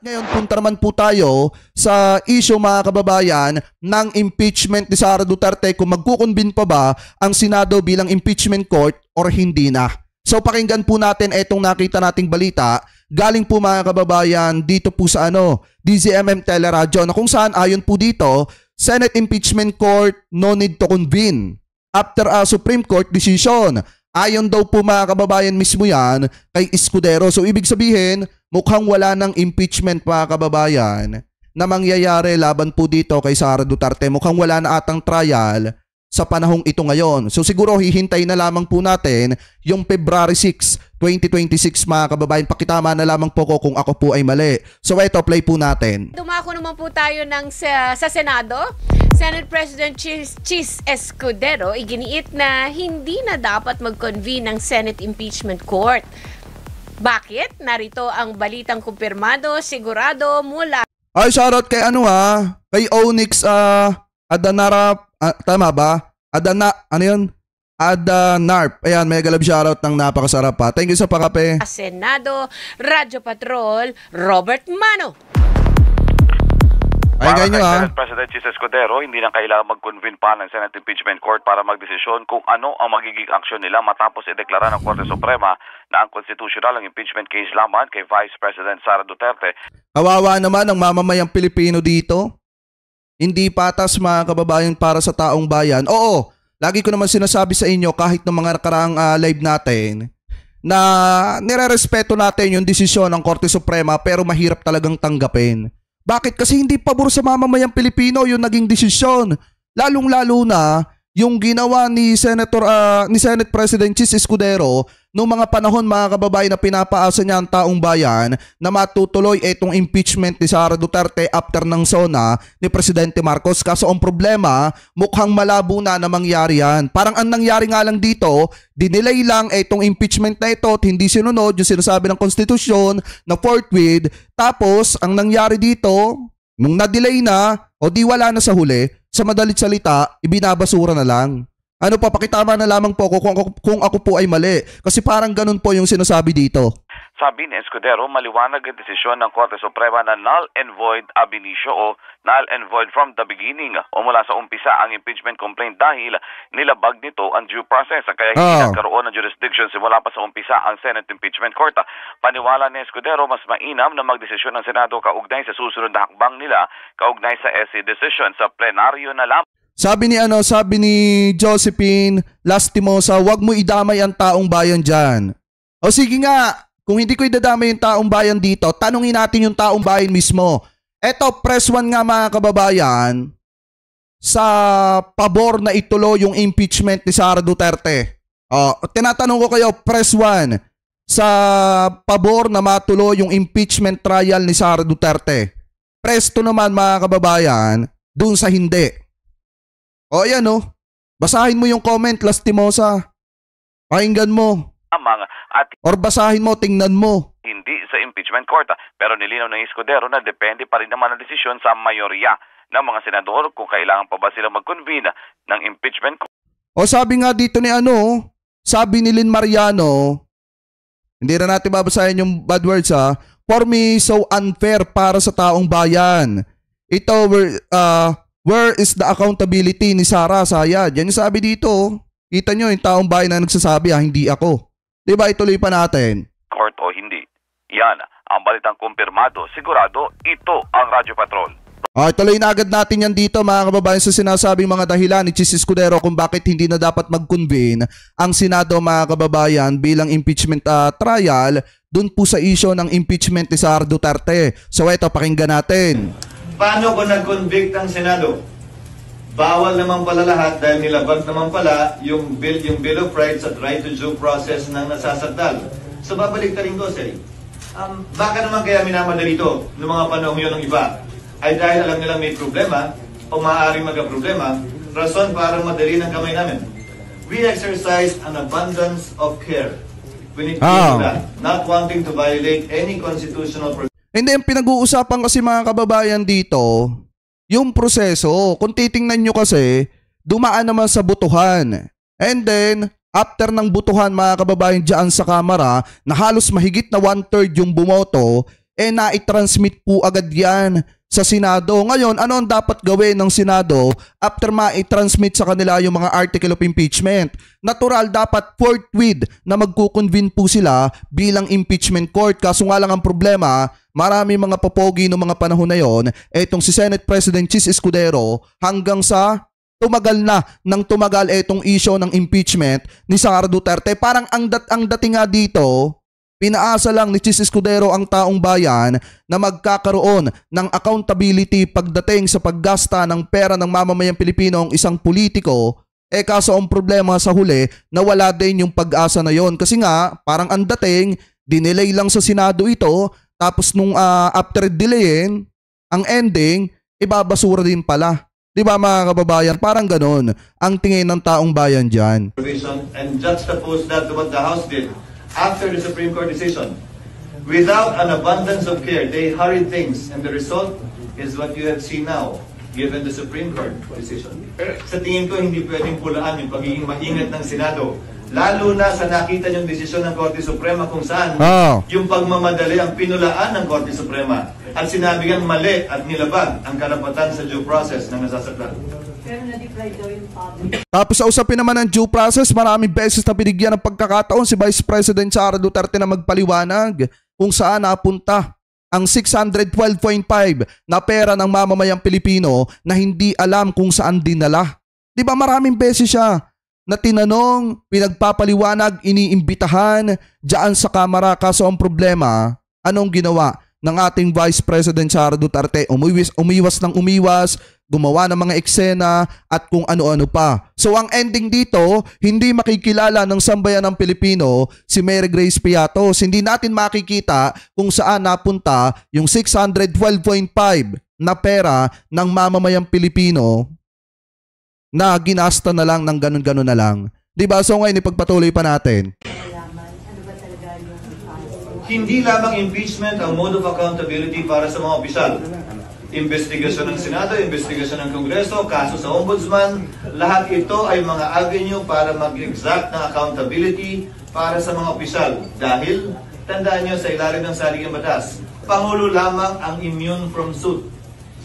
Ngayon, punta naman po tayo sa issue mga kababayan ng impeachment ni Sara Duterte kung magkukonvene pa ba ang Senado bilang impeachment court or hindi na. So pakinggan po natin itong nakita nating balita galing po mga kababayan dito po sa DZMM Teleradyo na kung saan ayon po dito, Senate Impeachment Court no need to convene after a Supreme Court decision. Ayon daw po mga kababayan mismo yan kay Escudero. So ibig sabihin, mukhang wala ng impeachment mga kababayan na mangyayari laban po dito kay Sara Duterte. Mukhang wala na atang trial sa panahong ito ngayon. So siguro hihintay na lamang po natin yung February 6, 2026 mga kababayan. Pakitama na lamang po ko kung ako po ay mali. So ito, play po natin. Dumako naman po tayo sa Senado. Senate President Chis Escudero iginiit na hindi na dapat mag-convene ng Senate Impeachment Court. Bakit? Narito ang balitang kumpirmado, sigurado mula. Ay, shoutout kay kay Onyx Adanara, tama ba? Adanarp. Ayan, mega love shoutout ng napakasarap pa. Thank you sa pakape. Senado, Radyo Patrol, Robert Mano. Ay, ganyo Senate President Chis Escudero, hindi na kailangan mag-convene pa ng Senate Impeachment Court para magdesisyon kung ano ang magiging aksyon nila matapos ideklara ng Korte Suprema na ang constitutional ang impeachment case laban kay Vice President Sara Duterte. Kawawa naman ang mamamayang Pilipino dito. Hindi patas mga kababayan para sa taong bayan. Oo, lagi ko naman sinasabi sa inyo kahit ng mga nakaraang live natin na nirerespeto natin yung desisyon ng Korte Suprema pero mahirap talagang tanggapin. Bakit? Kasi hindi pabor sa mamamayang Pilipino yung naging desisyon. Lalong-lalo na yung ginawa ni Senate President Chis Escudero noong mga panahon mga kababayan na pinapaasa niya ang taong bayan na matutuloy itong impeachment ni Sara Duterte after ng SONA ni Presidente Marcos. Kaso ang problema, mukhang malabo na mangyari yan. Parang ang nangyari nga lang dito, dinelay lang itong impeachment na ito at hindi sinunod yung sinasabi ng konstitusyon na forthwith. Tapos ang nangyari dito, nung na-delay na o di wala na sa huli, sa madalit salita, ibinabasura na lang. Pakitama na lamang po kung ako po ay mali. Kasi parang ganun po yung sinasabi dito. Sabi ni Escudero, maliwanag ang desisyon ng Korte Suprema na null and void ab initio o null and void from the beginning o mula sa umpisa ang impeachment complaint dahil nilabag nito ang due process. Kaya hindi nagkaroon ng jurisdiction simula pa sa umpisa ang Senate Impeachment Court. Paniwala ni Escudero, mas mainam na magdesisyon ng Senado kaugnay sa susunod na hakbang nila kaugnay sa SC decision sa plenaryo na lamang. Sabi ni Josephine Lastimosa, wag mo idamay ang taong bayan dyan. O sige nga, kung hindi ko idadamay yung taong bayan dito, tanungin natin yung taong bayan mismo. Eto, press 1 nga mga kababayan, sa pabor na ituloy yung impeachment ni Sara Duterte. Tinatanong ko kayo, press 1, sa pabor na matuloy yung impeachment trial ni Sara Duterte. Press 2 naman mga kababayan, dun sa hindi. Ayan basahin mo yung comment, Lastimosa. Pakinggan mo. At or basahin mo, tingnan mo. Hindi sa impeachment court. Pero nilinaw ng Escudero na depende pa rin naman ang desisyon sa mayorya ng mga senador kung kailangan pa ba sila mag-convene ng impeachment court. O sabi nga dito ni sabi ni Lynn Mariano, hindi na natin babasahin yung bad words for me so unfair para sa taong bayan. Ito where is the accountability ni Sara Sayad? Yan yung sabi dito. Kita nyo yung taong bayan na nagsasabi hindi ako. Diba ituloy pa natin? Court o hindi. Yan ang balitang kumpirmado. Sigurado ito ang Radyo Patrol. Ituloy na agad natin yan dito mga kababayan sa sinasabing mga dahilan ni Chis Escudero kung bakit hindi na dapat mag-convene ang Senado mga kababayan bilang impeachment trial dun po sa issue ng impeachment ni Sara Duterte. So ito, pakinggan natin. Paano kung nag-convict ang Senado? Bawal naman pala lahat dahil nilabag naman pala yung Bill of Rights at right to due process ng nasasakdal. So babalik ka rin ko, Sir. Baka naman kaya minamadali ito noong mga panahon yun ng iba? Ay dahil alam nilang may problema o maaaring magka-problema, rason para madali ng kamay namin. We exercise an abundance of care when it comes to that, not wanting to violate any constitutional provision. And then pinag-uusapan kasi mga kababayan dito, yung proseso, kung titingnan nyo kasi, dumaan naman sa butuhan. And then, after ng butuhan mga kababayan dyan sa Kamara, na halos mahigit na 1/3 yung bumoto, na-transmit po agad yan sa Senado. Ngayon, ano ang dapat gawin ng Senado after ma-transmit sa kanila yung mga article of impeachment? Natural, dapat forthwith na magkukonvene po sila bilang impeachment court. Kaso nga lang ang problema, marami mga popogi noong mga panahon na yon, etong si Senate President Chis Escudero, hanggang sa tumagal na ng tumagal etong issue ng impeachment ni Sara Duterte. Parang ang dating nga dito, pinaasa lang ni Chis Escudero ang taong bayan na magkakaroon ng accountability pagdating sa paggasta ng pera ng mamamayang Pilipino ang isang politiko. Kaso ang problema sa huli, nawala din yung pag-asa na yon. Kasi nga, parang ang dating, dinelay lang sa Senado ito, tapos nung after delayin, ang ending, ibabasura din pala. Di ba mga kababayan? Parang ganon ang tingin ng taong bayan dyan. And juxtapose that to what the House did after the Supreme Court decision. Without an abundance of care, they hurried things, and the result is what you have seen now, given the Supreme Court decision. Sa tingin ko, hindi pwedeng pulaan yung pagiging maingat ng Senado. Lalo na sa nakita yung desisyon ng Korte Suprema kung saan yung pagmamadali ang pinulaan ng Korte Suprema. At sinabi nga mali at nilabag ang karapatan sa due process ng nasasaktan. Pero na-deploy daw yung public. Tapos sa usapin naman ng due process, maraming beses na binigyan ng pagkakataon si Vice President Sara Duterte na magpaliwanag kung saan napunta ang 612.5 na pera ng mamamayang Pilipino na hindi alam kung saan dinala. Di ba maraming beses siya na tinanong, pinagpapaliwanag, iniimbitahan dyan sa kamera. Kaso ang problema, anong ginawa ng ating Vice President Sara Duterte? Umiwas ng umiwas, gumawa ng mga eksena at kung ano-ano pa. So ang ending dito, hindi makikilala ng sambayan ng Pilipino si Mary Grace Piatos. Hindi natin makikita kung saan napunta yung 612.5 na pera ng mamamayang Pilipino na ginasta na lang ng ganun-ganun na lang. Diba? So ngayon ipagpatuloy pa natin. Hindi lamang impeachment ang mode of accountability para sa mga opisyal. Investigasyon ng Senado, investigasyon ng Kongreso, kaso sa Ombudsman, lahat ito ay mga avenue para mag-exact ng accountability para sa mga opisyal. Dahil, tandaan nyo sa ilalim ng saligang batas, Pangulo lamang ang immune from suit.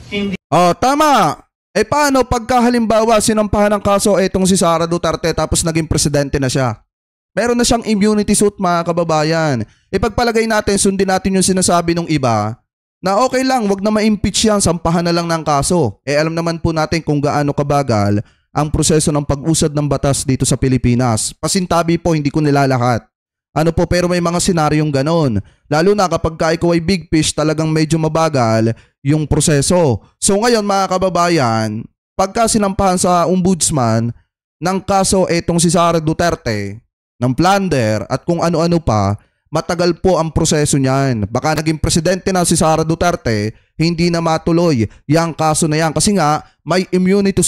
Hindi... Tama! Paano pagka halimbawa sinampahan ng kaso etong si Sara Duterte tapos naging presidente na siya? Meron na siyang immunity suit mga kababayan. Ipagpalagay natin, sundin natin yung sinasabi ng iba na okay lang, wag na ma-impeach yan, sampahan na lang ng kaso. Alam naman po natin kung gaano kabagal ang proseso ng pag-usad ng batas dito sa Pilipinas. Pasintabi po, hindi ko nilalahat. Pero may mga senaryong ganon. Lalo na kapag ikaw ay big fish, talagang medyo mabagal yung proseso. So ngayon mga kababayan, pagka sinampahan sa ombudsman ng kaso etong si Sara Duterte, ng plunder at kung ano-ano pa, matagal po ang proseso niyan. Baka naging presidente na si Sara Duterte, hindi na matuloy yung kaso na yan. Kasi nga, may immunity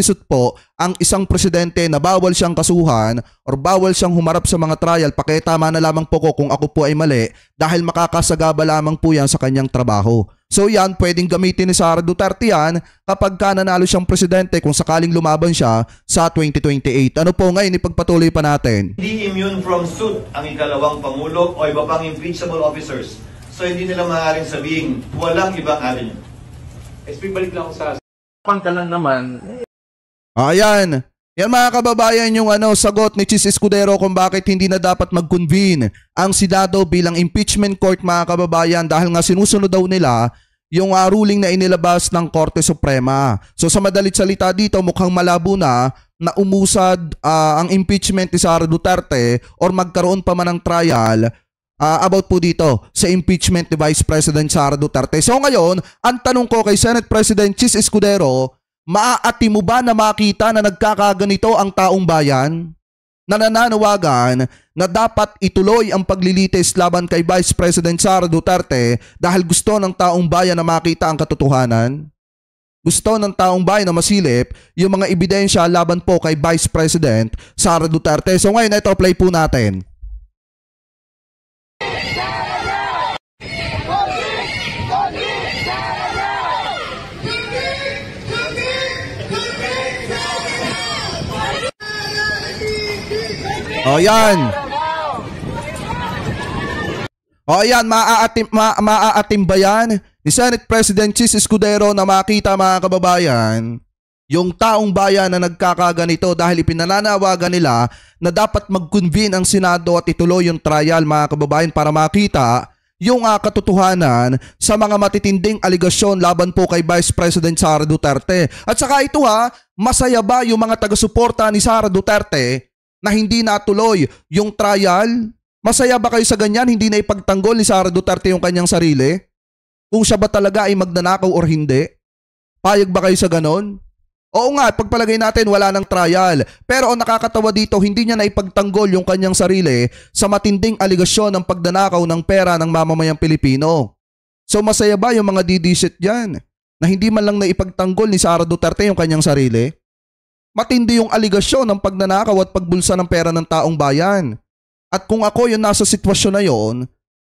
suit po ang isang presidente na bawal siyang kasuhan or bawal siyang humarap sa mga trial. Pakitama na lamang po ko kung ako po ay mali dahil makakasagaba lamang po yan sa kanyang trabaho. So yan, pwedeng gamitin ni Sara Duterte yan kapag nanalo siyang presidente kung sakaling lumaban siya sa 2028. Ano po ngayon, ipagpatuloy pa natin. Hindi immune from suit ang ikalawang Pangulo o iba pang impeachable officers. So hindi nila maaaring sabihin, walang ibang avenue. SP, balik lang ako sa... Ka lang naman. Ayan. Yan mga kababayan yung sagot ni Chis Escudero kung bakit hindi na dapat mag-convene ang Senado bilang impeachment court mga kababayan dahil nga sinusunod daw nila yung ruling na inilabas ng Korte Suprema. So sa madalit salita dito mukhang malabo na umusad ang impeachment ni Sara Duterte or magkaroon pa man ng trial about po dito sa impeachment ni Vice President Sara Duterte. So ngayon, ang tanong ko kay Senate President Chis Escudero, maaati mo ba na makita na nagkakaganito ang taong bayan? Na nananawagan na dapat ituloy ang paglilitis laban kay Vice President Sara Duterte dahil gusto ng taong bayan na makita ang katotohanan? Gusto ng taong bayan na masilip yung mga ebidensya laban po kay Vice President Sara Duterte. So ngayon, ito play po natin. O yan. O ayan, maaatim ba yan ni Senate President Chis Escudero na makita mga kababayan yung taong bayan na nagkakaganito dahil ipinananawagan nila na dapat mag-convene ang Senado at ituloy yung trial mga kababayan para makita yung katotohanan sa mga matitinding aligasyon laban po kay Vice President Sara Duterte. At saka ito masaya ba yung mga taga-suporta ni Sara Duterte na hindi natuloy yung trial? Masaya ba kayo sa ganyan? Hindi na ipagtanggol ni Sara Duterte yung kanyang sarili? Kung siya ba talaga ay magnanakaw or hindi? Payag ba kayo sa ganon? Oo nga, pagpalagay natin wala ng trial. Pero ang nakakatawa dito, hindi niya na ipagtanggol yung kanyang sarili sa matinding aligasyon ng pagnanakaw ng pera ng mamamayang Pilipino. So masaya ba yung mga didisit dyan na hindi man lang na ipagtanggol ni Sara Duterte yung kanyang sarili? Matindi yung aligasyon ng pagnanakaw at pagbulsa ng pera ng taong bayan. At kung ako yung nasa sitwasyon na yon,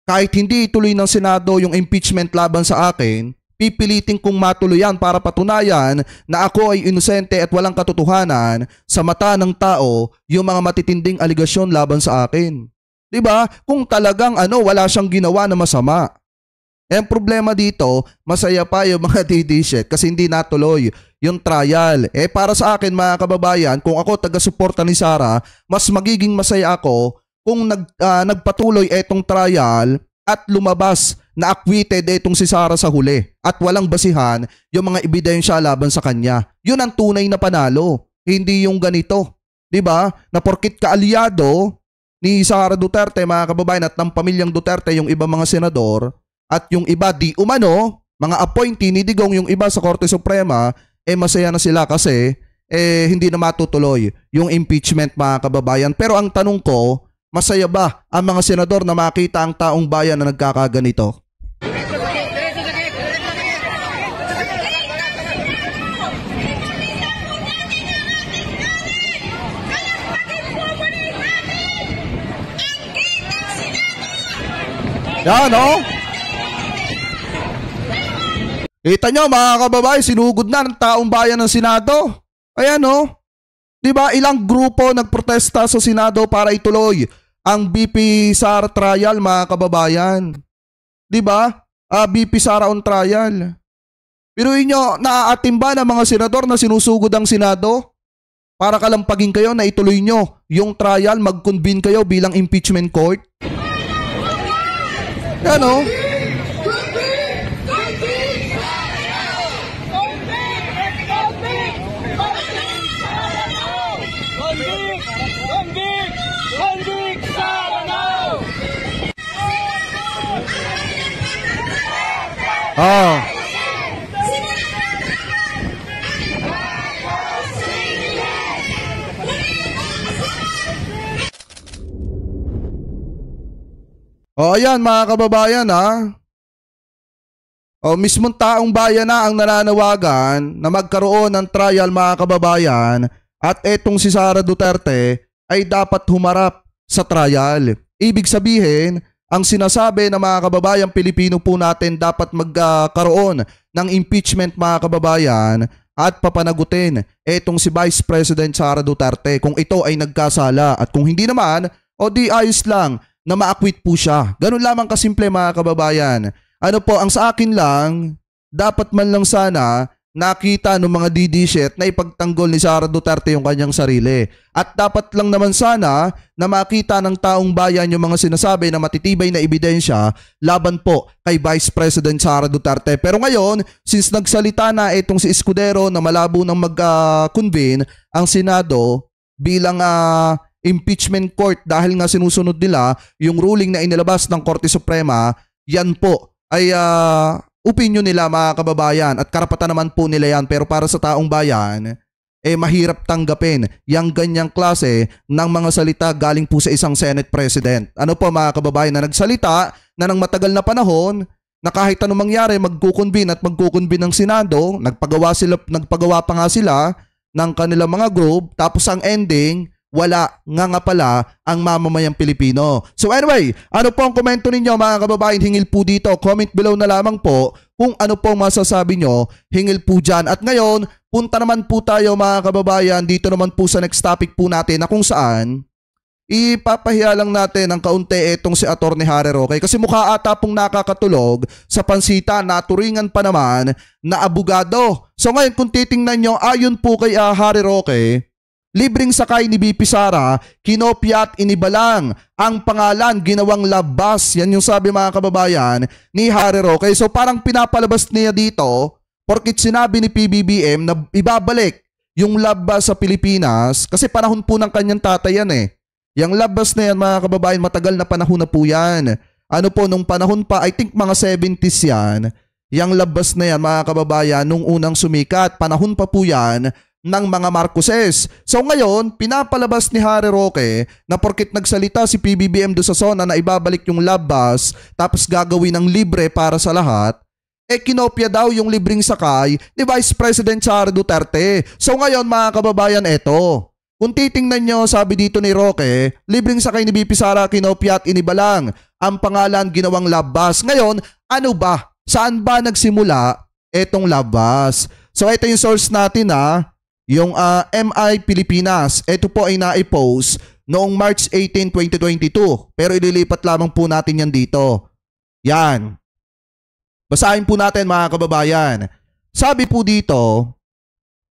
kahit hindi ituloy ng Senado yung impeachment laban sa akin, pipilitin kong matuluyan para patunayan na ako ay inosente at walang katotohanan sa mata ng tao yung mga matitinding aligasyon laban sa akin. 'Di ba? Kung talagang wala siyang ginawa na masama. Ang problema dito, masaya pa yung mga didishit kasi hindi natuloy yung trial. Para sa akin mga kababayan, kung ako taga-suporta ni Sara, mas magiging masaya ako kung nagpatuloy etong trial at lumabas na acquitted etong si Sara sa huli at walang basihan yung mga ebidensya laban sa kanya. Yun ang tunay na panalo, hindi yung ganito. 'Di ba? Na porkit kaalyado ni Sara Duterte mga kababayan at ng pamilyang Duterte yung iba mga senador at yung iba di umano, mga appointee ni Digong yung iba sa Korte Suprema, masaya na sila kasi hindi na matutuloy yung impeachment mga kababayan. Pero ang tanong ko, masaya ba ang mga senador na makita ang taong bayan na nagkakaganito? Yan Kita nyo mga kababayan, sinugod na ng taong bayan ng Senado. Ayan Diba ilang grupo nagprotesta sa Senado para ituloy ang BP Sara trial mga kababayan. Diba? BP Sara on trial. Pero inyo, naaatim ba ng mga senador na sinusugod ang Senado? Para kalampagin kayo na ituloy nyo yung trial, mag-convene kayo bilang impeachment court? Yan ayan mga kababayan mismong taong bayan na ang nananawagan na magkaroon ng trial mga kababayan at etong si Sara Duterte ay dapat humarap sa trial. Ibig sabihin, ang sinasabi ng mga kababayang Pilipino po natin dapat magkaroon ng impeachment mga kababayan at papanagutin etong si Vice President Sara Duterte kung ito ay nagkasala at kung hindi naman, di ayos lang na ma-acquit po siya. Ganun lamang kasimple mga kababayan. Ang sa akin lang, dapat man lang sana nakita ng mga didishit na ipagtanggol ni Sara Duterte yung kanyang sarili. At dapat lang naman sana na makita ng taong bayan yung mga sinasabi na matitibay na ebidensya laban po kay Vice President Sara Duterte. Pero ngayon, since nagsalita na itong si Escudero na malabo nang mag-convene ang Senado bilang impeachment court dahil nga sinusunod nila yung ruling na inilabas ng Korte Suprema, yan po ay opinion nila mga kababayan at karapatan naman po nila yan. Pero para sa taong bayan, mahirap tanggapin yung ganyang klase ng mga salita galing po sa isang Senate President. Mga kababayan na nagsalita na ng matagal na panahon na kahit anong mangyari magkukonvene at magkukonvene ng Senado, nagpagawa pa nga sila ng kanilang mga group, tapos ang ending, wala nga pala ang mamamayang Pilipino. So anyway, ano po ang komento ninyo mga kababayan? Hingil po dito, comment below na lamang po kung ano po masasabi nyo, hingil po dyan. At ngayon, punta naman po tayo mga kababayan dito naman po sa next topic po natin na kung saan ipapahiya lang natin ng kaunti itong si Atty. Harry Roque kasi mukha ata pong nakakatulog sa pansita na turingan pa naman na abogado. So ngayon kung titingnan nyo, ayon po kay Harry Roque, libreng sakay ni BP Sara, kinopya at inibalang ang pangalan, ginawang labas. Yan yung sabi mga kababayan ni Harry Roque. So parang pinapalabas niya dito porkit sinabi ni PBBM na ibabalik yung labas sa Pilipinas kasi panahon po ng kanyang tatay yan eh. Yung labas na yan mga kababayan, matagal na panahon na po yan. Ano po, nung panahon pa, I think mga 70s yan, yung labas na yan mga kababayan, nung unang sumikat, panahon pa po yan ng mga Marcoses. So ngayon, pinapalabas ni Harry Roque na porkit nagsalita si PBBM do sa zona na ibabalik yung labas tapos gagawin ng libre para sa lahat, kinopya daw yung libreng sakay ni Vice President Sara Duterte. So ngayon mga kababayan, eto. Kung titingnan nyo, sabi dito ni Roque, libreng sakay ni BP Sara, kinopya at inibalang ang pangalan, ginawang labas. Ngayon, ano ba? Saan ba nagsimula etong labas? So ito yung source natin yung MI Pilipinas. Ito po ay na-post noong March 18, 2022. Pero ililipat lamang po natin yan dito. Yan. Basahin po natin mga kababayan. Sabi po dito,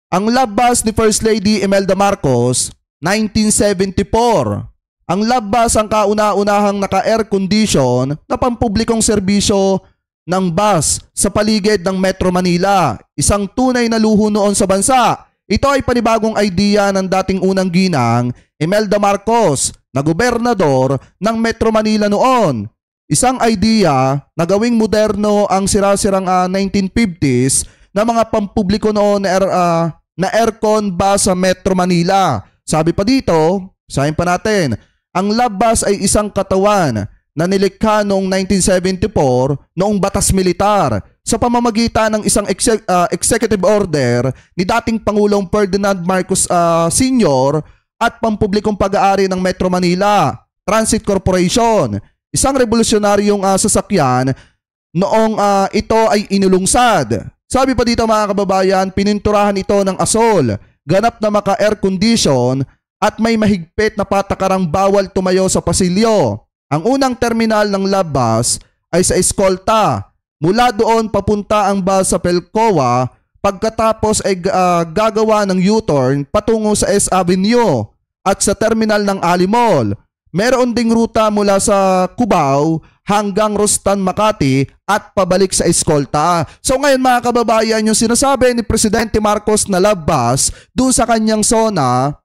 ang labas ni First Lady Imelda Marcos, 1974. Ang labas ang kauna-unahang naka-air condition na pampublikong serbisyo ng bus sa paligid ng Metro Manila. Isang tunay na luho noon sa bansa. Ito ay panibagong idea ng dating unang ginang Imelda Marcos na gobernador ng Metro Manila noon. Isang idea na gawing moderno ang sirasirang 1950s na mga pampubliko noon na aircon ba sa Metro Manila. Sabi pa dito, sabihin pa natin, ang labas ay isang katawan na nilikha noong 1974 noong batas militar sa pamamagitan ng isang executive order ni dating Pangulong Ferdinand Marcos Sr. at pampublikong pag-aari ng Metro Manila Transit Corporation. Isang revolusyonaryong sasakyan noong ito ay inulungsad. Sabi pa dito mga kababayan, pininturahan ito ng asol, ganap na maka-air condition at may mahigpit na patakarang bawal tumayo sa pasilyo. Ang unang terminal ng labas ay sa Escolta. Mula doon papunta ang bus sa Pelcoa, pagkatapos ay gagawa ng U-turn patungo sa S Avenue at sa terminal ng Alimol. Meron ding ruta mula sa Cubao hanggang Rostan, Makati at pabalik sa Escolta. So ngayon mga kababayan, yung sinasabi ni Presidente Marcos na labas doon sa kanyang zona,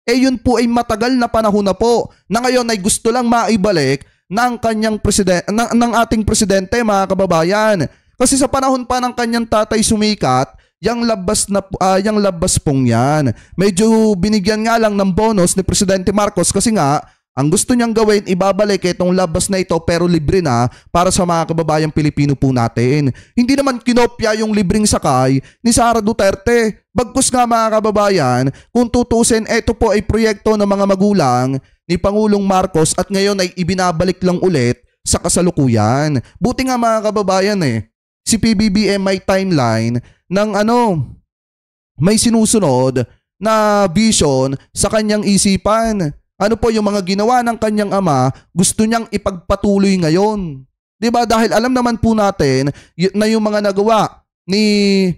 yun po ay matagal na panahon na po na ngayon ay gusto lang maibalik ng kanyang ng ating presidente mga kababayan. Kasi sa panahon pa ng kanyang tatay sumikat, yung labas pong yan. Medyo binigyan nga lang ng bonus ni Presidente Marcos kasi nga ang gusto niyang gawin, ibabalik itong labas na ito pero libre na para sa mga kababayang Pilipino po natin. Hindi naman kinopya yung libreng sakay ni Sara Duterte. Bagkus nga mga kababayan, kung tutusin, ito po ay proyekto ng mga magulang ni Pangulong Marcos at ngayon ay ibinabalik lang ulit sa kasalukuyan. Buti nga mga kababayan si PBBM may timeline ng may sinusunod na vision sa kanyang isipan. Ano po yung mga ginawa ng kanyang ama, gusto niyang ipagpatuloy ngayon. 'Di ba? Dahil alam naman po natin na yung mga nagawa ni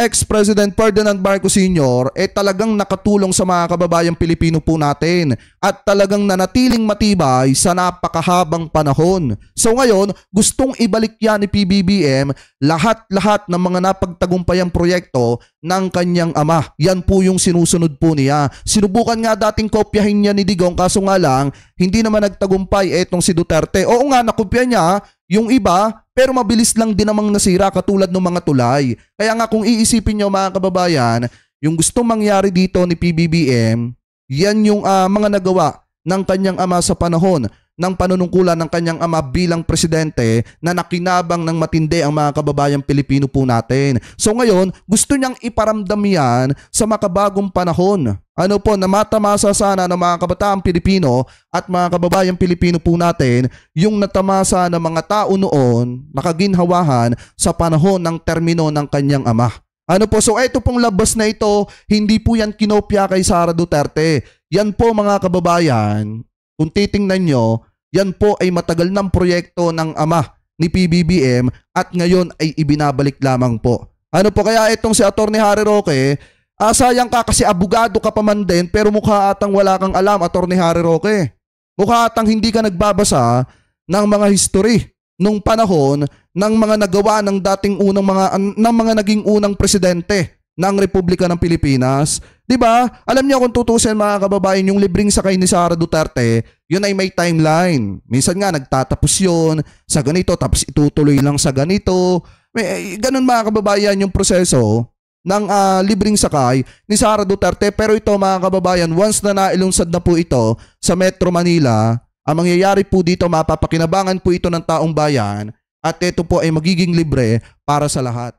ex-President Ferdinand Marcos Sr. talagang nakatulong sa mga kababayang Pilipino po natin at talagang nanatiling matibay sa napakahabang panahon. So ngayon, gustong ibalik yan ni PBBM lahat-lahat ng mga napagtagumpayang proyekto ng kanyang ama. Yan po yung sinusunod po niya. Sinubukan nga dating kopyahin niya ni Digong kaso nga lang, hindi naman nagtagumpay etong si Duterte. Oo nga, nakopya niya yung iba, pero mabilis lang din namang nasira katulad ng mga tulay. Kaya nga kung iisipin nyo mga kababayan, yung gustong mangyari dito ni PBBM, yan yung mga nagawa ng kanyang ama sa panahon ng panunungkulan ng kanyang ama bilang presidente na nakinabang ng matindi ang mga kababayang Pilipino po natin. So ngayon, gusto niyang iparamdam yan sa makabagong panahon. Ano po, na matamasa sana ng mga kabataang Pilipino at mga kababayang Pilipino po natin yung natamasa ng mga tao noon nakaginhawahan sa panahon ng termino ng kanyang ama. Ano po, so ito pong labas na ito, hindi po yan kinopya kay Sara Duterte. Yan po mga kababayan, kung titingnan nyo, yan po ay matagal ng proyekto ng ama ni PBBM at ngayon ay ibinabalik lamang po. Ano po kaya itong si Atty. Harry Roque, sayang ka kasi abogado ka pa man din pero mukha atang wala kang alam, Atty. Harry Roque. Mukha atang hindi ka nagbabasa ng mga history nung panahon ng mga nagawa ng dating unang mga naging unang presidente ng Republika ng Pilipinas. 'Di ba? Alam niyo kung tutusin mga kababayan, yung libreng sakay ni Sara Duterte, yun ay may timeline. Minsan nga nagtatapos yun sa ganito tapos itutuloy lang sa ganito. Ganun mga kababayan yung proseso ng libreng sakay ni Sara Duterte. Pero ito mga kababayan, once na nailunsad na po ito sa Metro Manila, ang mangyayari po dito, mapapakinabangan po ito ng taong bayan at ito po ay magiging libre para sa lahat.